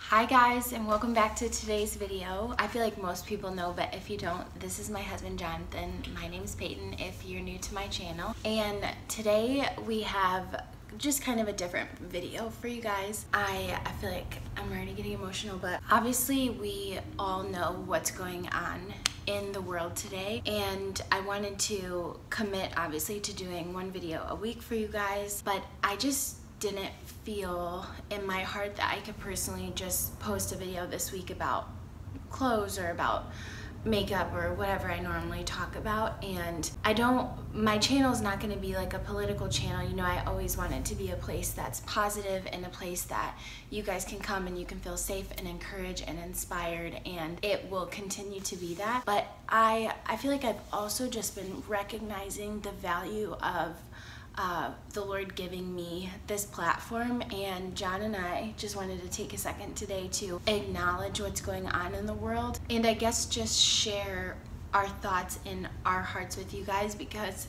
Hi guys, and welcome back to today's video. I feel like most people know, but if you don't, this is my husband Jonathan. My name's Peyton if you're new to my channel. And today we have just kind of a different video for you guys. I feel like I'm already getting emotional, but obviously we all know what's going on in the world today, and I wanted to commit obviously to doing one video a week for you guys, but I just didn't feel in my heart that I could personally just post a video this week about clothes or about makeup or whatever I normally talk about. And my channel is not going to be like a political channel. You know, I always want it to be a place that's positive and a place that you guys can come and you can feel safe and encouraged and inspired, and it will continue to be that. But I feel like I've also just been recognizing the value of the Lord giving me this platform, and John and I just wanted to take a second today to acknowledge what's going on in the world, and I guess just share our thoughts in our hearts with you guys, because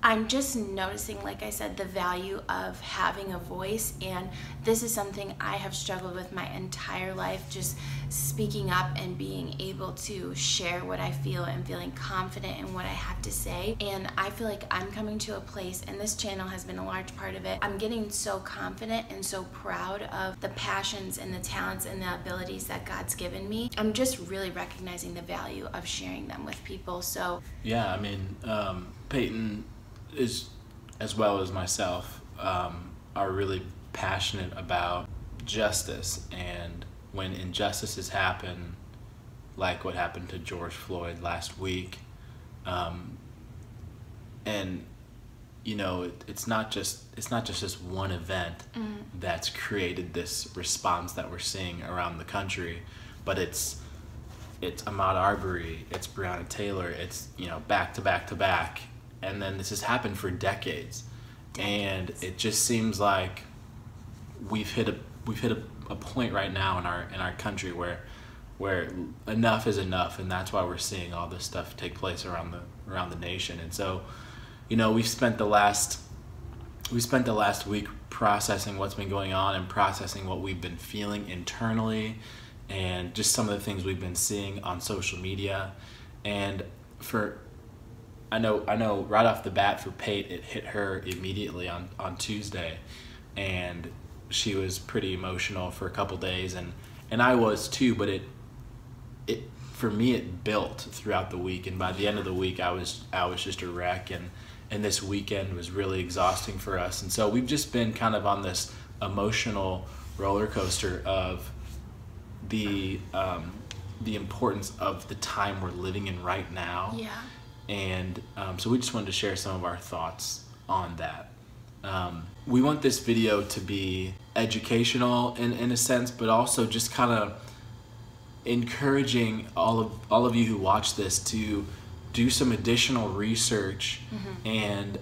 I'm just noticing, like I said, the value of having a voice, and this is something I have struggled with my entire life, just speaking up and being able to share what I feel and feeling confident in what I have to say. And I feel like I'm coming to a place, and this channel has been a large part of it, I'm getting so confident and so proud of the passions and the talents and the abilities that God's given me. I'm just really recognizing the value of sharing them with people. So yeah, I mean, Peyton is, as well as myself, are really passionate about justice, and when injustices happen, like what happened to George Floyd last week, and you know, it's not just this one event that's created this response that we're seeing around the country, but it's Ahmaud Arbery, it's Breonna Taylor, it's, you know, back to back to back. And then this has happened for decades. And it just seems like we've hit a point right now in our country where enough is enough, and that's why we're seeing all this stuff take place around the nation. And so, you know, we spent the last week processing what's been going on and processing what we've been feeling internally, and just some of the things we've been seeing on social media. And I know right off the bat for Pate, it hit her immediately on Tuesday, and she was pretty emotional for a couple days, and I was too, but it for me it built throughout the week, and by the end of the week I was just a wreck, and this weekend was really exhausting for us. And so we've just been kind of on this emotional roller coaster of the importance of the time we're living in right now. yeah. And so we just wanted to share some of our thoughts on that. We want this video to be educational in a sense, but also just kind of encouraging all of you who watch this to do some additional research and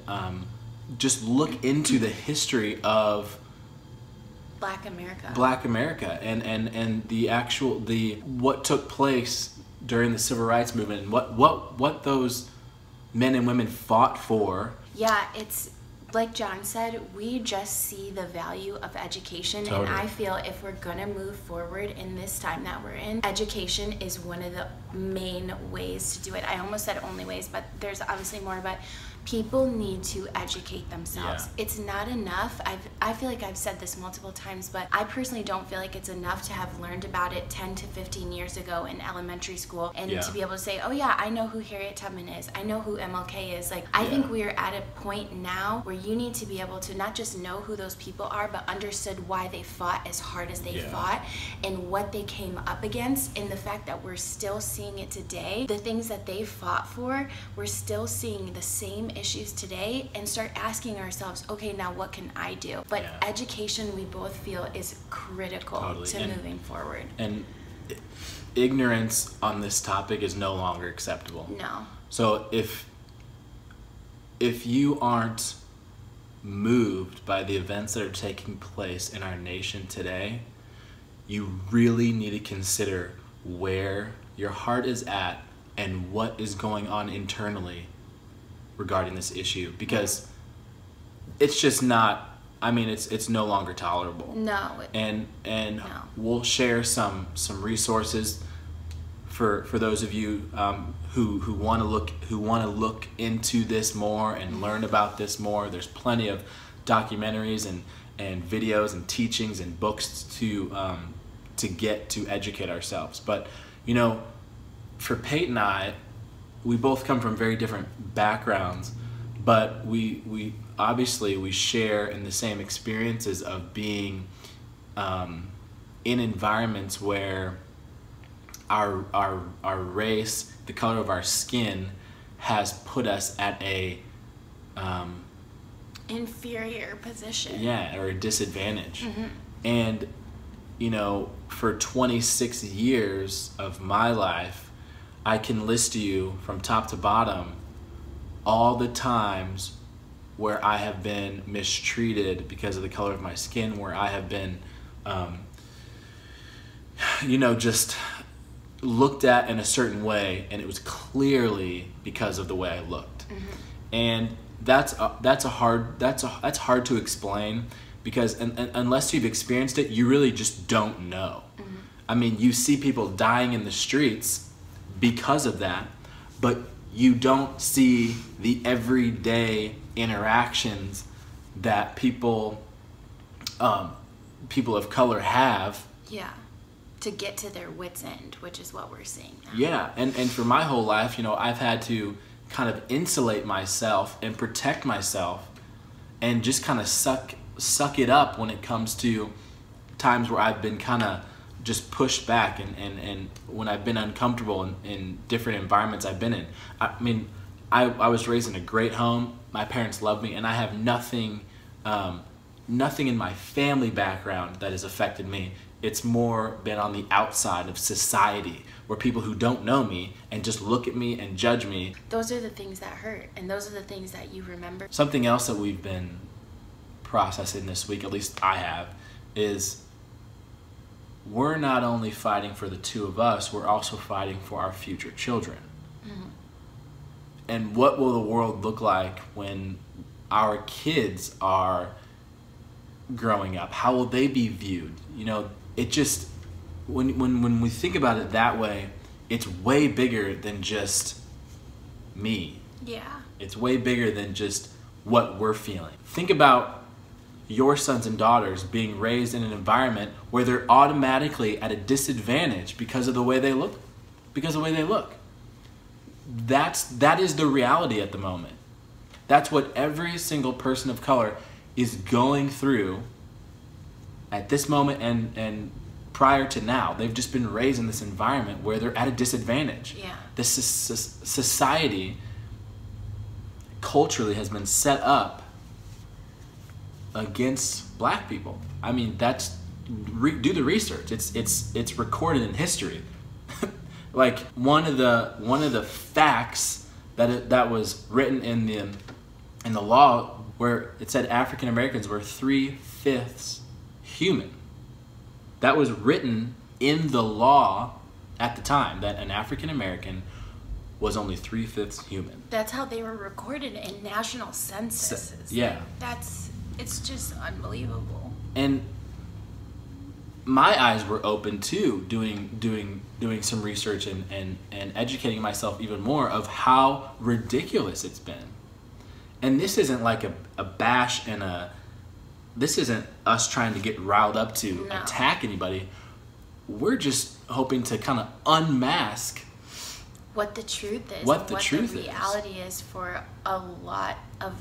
just look into the history of Black America and what took place during the civil rights movement, and what those men and women fought for. Yeah, it's like John said, we just see the value of education. Totally. And I feel if we're gonna move forward in this time that we're in, education is one of the main ways to do it. I almost said only ways, but there's obviously more, but people need to educate themselves. Yeah. It's not enough. I feel like I've said this multiple times, but I personally don't feel like it's enough to have learned about it 10 to 15 years ago in elementary school, and to be able to say, oh yeah, I know who Harriet Tubman is, I know who MLK is. Like, I think we are at a point now where you need to be able to not just know who those people are, but understood why they fought as hard as they fought, and what they came up against, and the fact that we're still seeing it today. The things that they fought for, we're still seeing the same issues today, and start asking ourselves, okay, now what can I do? But education, we both feel, is critical to moving forward. And ignorance on this topic is no longer acceptable. No. So if you aren't moved by the events that are taking place in our nation today, you really need to consider where your heart is at and what is going on internally regarding this issue, because it's just not I mean, it's no longer tolerable. No. And No. we'll share some resources for those of you who want to look into this more and learn about this more. There's plenty of documentaries and videos and teachings and books to get to educate ourselves. But you know, for Peyton and I, we both come from very different backgrounds, but we obviously we share in the same experiences of being in environments where our race, the color of our skin, has put us at a inferior position. Yeah, or a disadvantage. And you know, for 26 years of my life, I can list to you from top to bottom all the times where I have been mistreated because of the color of my skin, where I have been, you know, just looked at in a certain way, and it was clearly because of the way I looked. And that's hard to explain, because unless you've experienced it, you really just don't know. I mean, you see people dying in the streets because of that, but you don't see the everyday interactions that people of color have. Yeah, to get to their wits' end, which is what we're seeing now. Yeah, and for my whole life, you know, I've had to kind of insulate myself and protect myself and just kind of suck it up when it comes to times where I've been kind of just pushed back and when I've been uncomfortable in different environments I've been in. I mean, I was raised in a great home. My parents love me, and I have nothing in my family background that has affected me. It's more been on the outside of society, where people who don't know me and just look at me and judge me. Those are the things that hurt, and those are the things that you remember. Something else that we've been processing this week, at least I have, is we're not only fighting for the two of us, we're also fighting for our future children. And what will the world look like when our kids are growing up? How will they be viewed? You know, it just, when we think about it that way, it's way bigger than just me. Yeah. It's way bigger than just what we're feeling. Think about your sons and daughters being raised in an environment where they're automatically at a disadvantage because of the way they look. That is the reality at the moment. That's what every single person of color is going through at this moment and prior to now. They've just been raised in this environment where they're at a disadvantage. Yeah. This society culturally has been set up against black people. I mean, do the research. It's recorded in history. Like one of the facts that was written in the law, where it said African Americans were 3/5 human. That was written in the law at the time, that an African American was only 3/5 human. That's how they were recorded in national censuses. Yeah. It's just unbelievable. And my eyes were open too, doing some research and educating myself even more of how ridiculous it's been. And this isn't like a bash and this isn't us trying to get riled up to attack anybody. We're just hoping to kind of unmask what the truth is. What the reality is for a lot of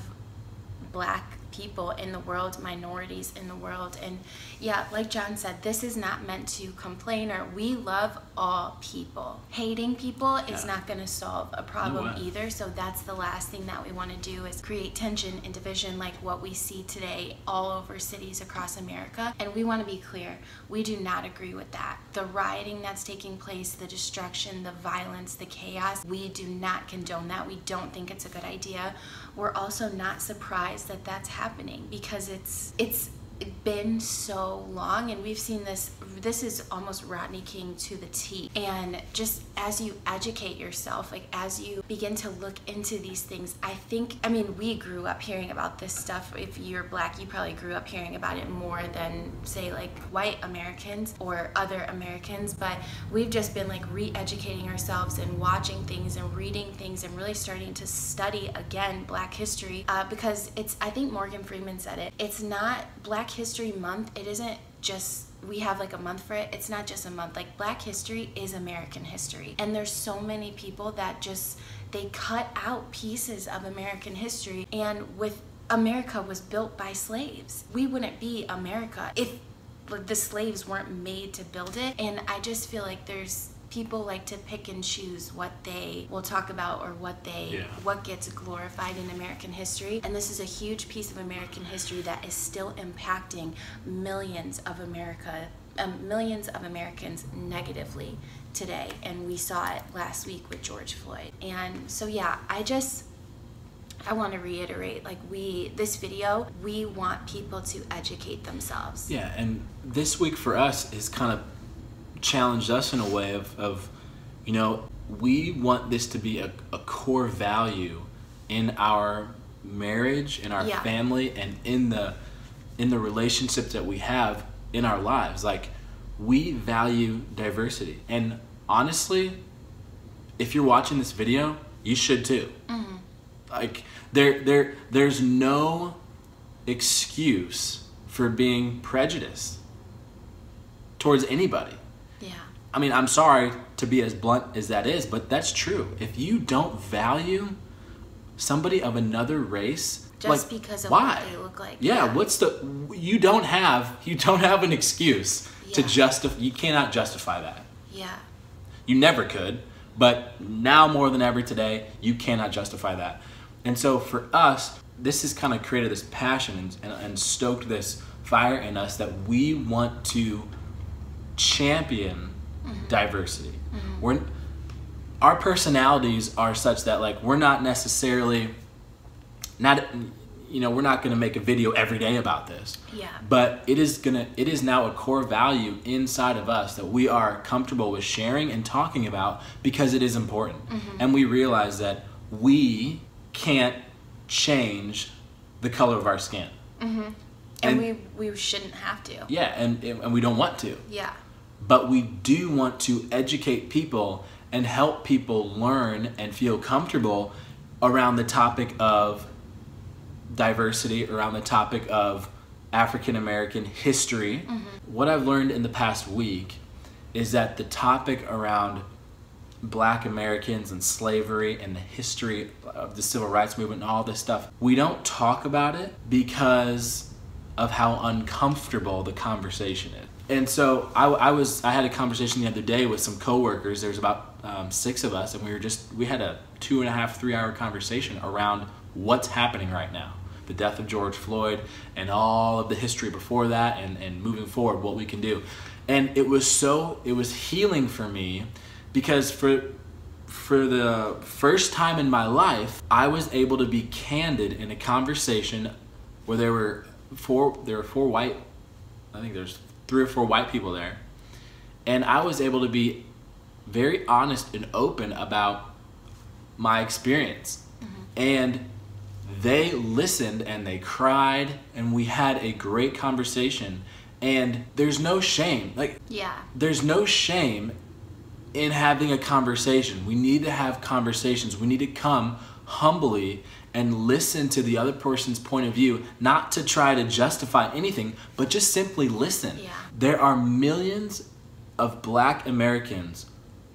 black people in the world, minorities in the world. And yeah, like Jon said, this is not meant to complain, or we love all people. Hating people is not going to solve a problem either. So that's the last thing that we want to do, is create tension and division like what we see today all over cities across America. And we want to be clear, we do not agree with that. The rioting that's taking place, the destruction, the violence, the chaos, we do not condone that. We don't think it's a good idea. We're also not surprised that that's happening, because it's been so long, and we've seen this is almost Rodney King to the T. And just as you educate yourself, like as you begin to look into these things, I mean, we grew up hearing about this stuff. If you're Black, you probably grew up hearing about it more than, say, like white Americans or other Americans, but we've just been like re-educating ourselves and watching things and reading things and really starting to study again Black history, because I think Morgan Freeman said it, it's not Black History Month. It isn't just we have like a month for it. It's not just a month. Like, Black history is American history, and there's so many people that just, they cut out pieces of American history. And with America was built by slaves. We wouldn't be America if the slaves weren't made to build it. And I just feel like there's people like to pick and choose what they will talk about or what gets glorified in American history. And this is a huge piece of American history that is still impacting millions of Americans negatively today. And we saw it last week with George Floyd. And so yeah, I want to reiterate, like, this video, we want people to educate themselves. Yeah, and this week for us is kind of challenged us in a way of you know, we want this to be a core value in our marriage, in our family, and in the relationships that we have in our lives. Like, we value diversity, and honestly, if you're watching this video, you should too. Mm-hmm. Like, there's no excuse for being prejudiced towards anybody. Yeah. I mean, I'm sorry to be as blunt as that is, but that's true. If you don't value somebody of another race, just like, because of what they look like. Yeah, you don't have an excuse to justify. You cannot justify that. Yeah. You never could, but now more than ever today, you cannot justify that. And so for us, this has kind of created this passion and stoked this fire in us that we want to champion diversity. Mm-hmm. Our personalities are such that, like, we're not necessarily we're not going to make a video every day about this. Yeah. But it is now a core value inside of us that we are comfortable with sharing and talking about because it is important. Mm-hmm. And we realize that we can't change the color of our skin. Mm-hmm. And we shouldn't have to. Yeah, and we don't want to. Yeah. But we do want to educate people and help people learn and feel comfortable around the topic of diversity, around the topic of African American history. Mm-hmm. What I've learned in the past week is that the topic around Black Americans and slavery and the history of the civil rights movement and all this stuff, we don't talk about it because of how uncomfortable the conversation is. And so I had a conversation the other day with some coworkers. There's about 6 of us, and we had a 2.5-3 hour conversation around what's happening right now, the death of George Floyd and all of the history before that, and moving forward, what we can do. And it was healing for me, because for the first time in my life, I was able to be candid in a conversation where there were 4 white, I think there's 3 or 4 white people there, and I was able to be very honest and open about my experience. Mm-hmm. And they listened and they cried, and we had a great conversation. And there's no shame. There's no shame in having a conversation. We need to have conversations. We need to come humbly and listen to the other person's point of view, not to try to justify anything, but just simply listen. Yeah. There are millions of Black Americans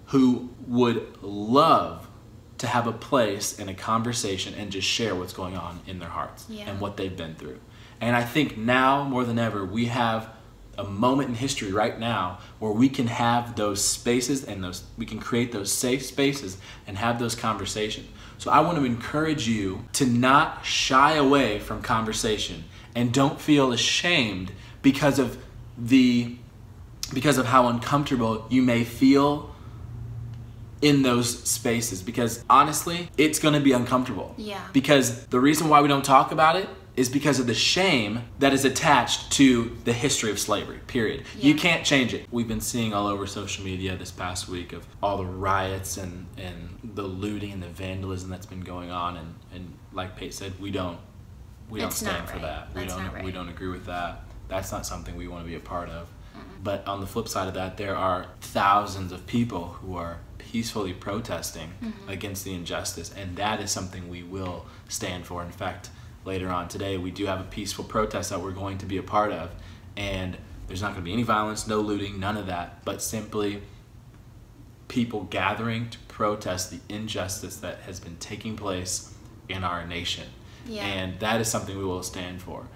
who would love to have a place in a conversation and just share what's going on in their hearts and what they've been through. And I think now more than ever, we have a moment in history right now where we can have those spaces and we can create those safe spaces and have those conversations. So I want to encourage you to not shy away from conversation, and don't feel ashamed because of how uncomfortable you may feel in those spaces, because honestly, it's going to be uncomfortable. Yeah. Because the reason why we don't talk about it is because of the shame that is attached to the history of slavery, period. Yeah. You can't change it. We've been seeing all over social media this past week of all the riots and the looting and the vandalism that's been going on, and like Pate said, we don't stand for that. We don't agree with that. That's not something we want to be a part of. But on the flip side of that, there are thousands of people who are peacefully protesting against the injustice, and that is something we will stand for. In fact, later on today, we do have a peaceful protest that we're going to be a part of, and there's not going to be any violence, no looting, none of that, but simply people gathering to protest the injustice that has been taking place in our nation. Yeah. And that is something we will stand for.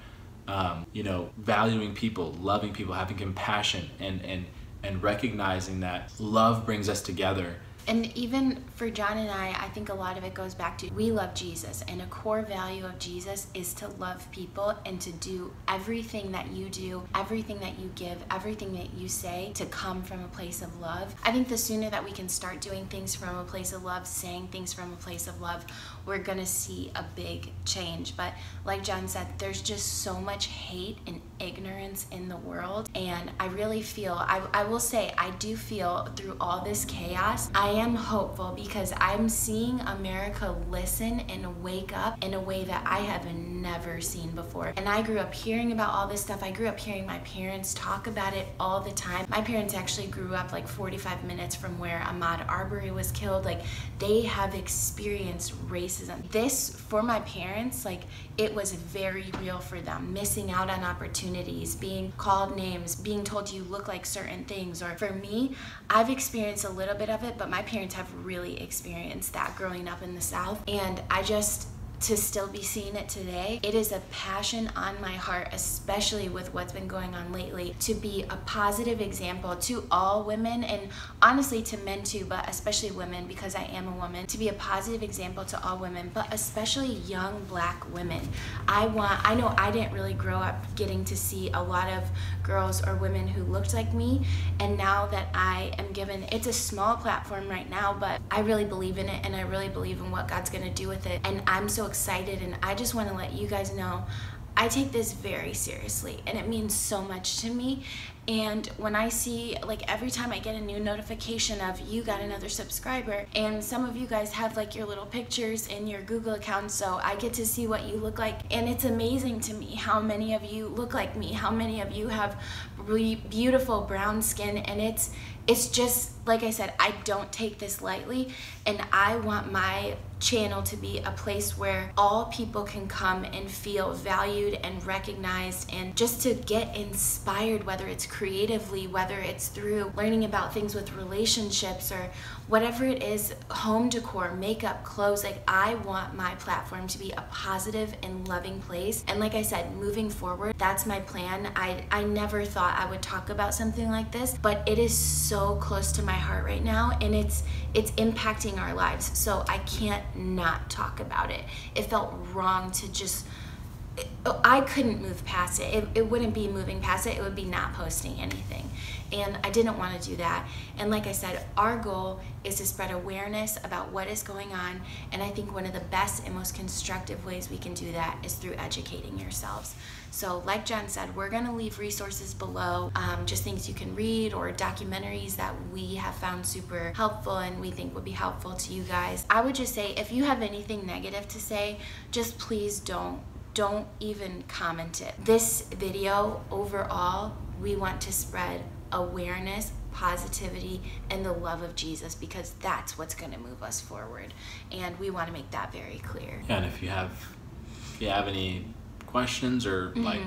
Valuing people, loving people, having compassion, and recognizing that love brings us together. And even for John and I think a lot of it goes back to we love Jesus, and a core value of Jesus is to love people and to do everything that you do, everything that you give, everything that you say to come from a place of love. I think the sooner that we can start doing things from a place of love, saying things from a place of love, we're gonna see a big change. But like John said, there's just so much hate and ignorance in the world, and I really feel, I will say, I do feel through all this chaos, I am hopeful because I'm seeing America listen and wake up in a way that I have never seen before. And I grew up hearing about all this stuff. I grew up hearing my parents talk about it all the time. My parents actually grew up like 45 minutes from where Ahmaud Arbery was killed. Like, they have experienced racism. This, for my parents, like, it was very real for them. Missing out on opportunities, being called names, being told you look like certain things. Or for me, I've experienced a little bit of it, but my parents have really experienced that growing up in the South. And to still be seeing it today, it is a passion on my heart, especially with what's been going on lately, to be a positive example to all women, and honestly to men too, but especially women because I am a woman, to be a positive example to all women, but especially young Black women. I know I didn't really grow up getting to see a lot of girls or women who looked like me, and now that I am given, it's a small platform right now, but I really believe in it, and I really believe in what God's gonna do with it, and I'm so excited. And I just want to let you guys know I take this very seriously, and it means so much to me. And when I see, like, every time I get a new notification of you got another subscriber, and some of you guys have like your little pictures in your Google account, so I get to see what you look like, and it's amazing to me how many of you look like me, how many of you have really beautiful brown skin, and it's just, like I said, I don't take this lightly, and I want my channel to be a place where all people can come and feel valued and recognized, and just to get inspired, whether it's creatively, whether it's through learning about things with relationships or whatever it is, home decor, makeup, clothes. Like, I want my platform to be a positive and loving place. And like I said, moving forward, that's my plan. I never thought I would talk about something like this, but it is so close to my heart right now, and it's impacting our lives, so I can't not talk about it. It felt wrong to just, I couldn't move past it. It wouldn't be moving past it, it would be not posting anything. And I didn't want to do that. And like I said, our goal is to spread awareness about what is going on. And I think one of the best and most constructive ways we can do that is through educating yourselves. So like John said, we're going to leave resources below, just things you can read or documentaries that we have found super helpful and we think would be helpful to you guys. I would just say, if you have anything negative to say, just please don't even comment it. This video, overall, we want to spread awareness, positivity, and the love of Jesus, because that's what's going to move us forward, and we want to make that very clear. Yeah, and if you have any questions or like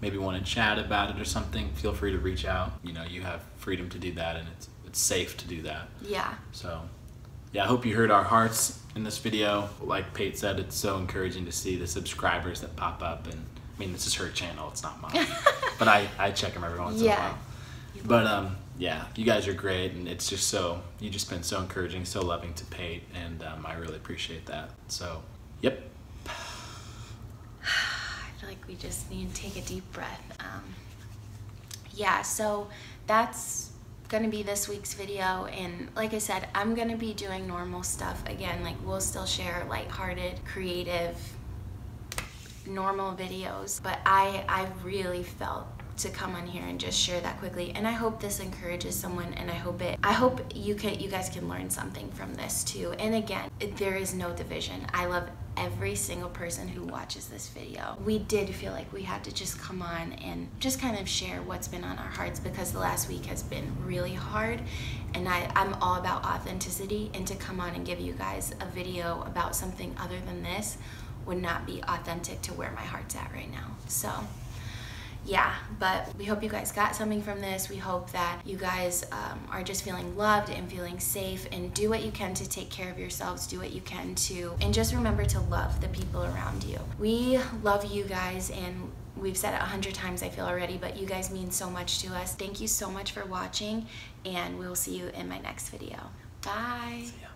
maybe want to chat about it or something, feel free to reach out. You know, you have freedom to do that, and it's safe to do that. Yeah. So yeah, I hope you heard our hearts in this video. Like Pate said, it's so encouraging to see the subscribers that pop up, and I mean, this is her channel, it's not mine. But I check them every once in a while. But yeah, you guys are great, and it's just you just been so encouraging, so loving to Pate, and I really appreciate that. So, yep. I feel like we just need to take a deep breath. Yeah, so that's gonna be this week's video, and like I said, I'm gonna be doing normal stuff again. Like, we'll still share lighthearted, creative, normal videos, but I really felt to come on here and just share that quickly. And I hope this encourages someone, and I hope you guys can learn something from this too. And again, there is no division. I love every single person who watches this video. We did feel like we had to just come on and just kind of share what's been on our hearts, because the last week has been really hard, and I'm all about authenticity, and to come on and give you guys a video about something other than this would not be authentic to where my heart's at right now. So yeah, but we hope you guys got something from this. We hope that you guys are just feeling loved and feeling safe, and do what you can to take care of yourselves, do what you can to, and just remember to love the people around you. We love you guys, and we've said it 100 times I feel already, but you guys mean so much to us. Thank you so much for watching, and we will see you in my next video. Bye. See ya.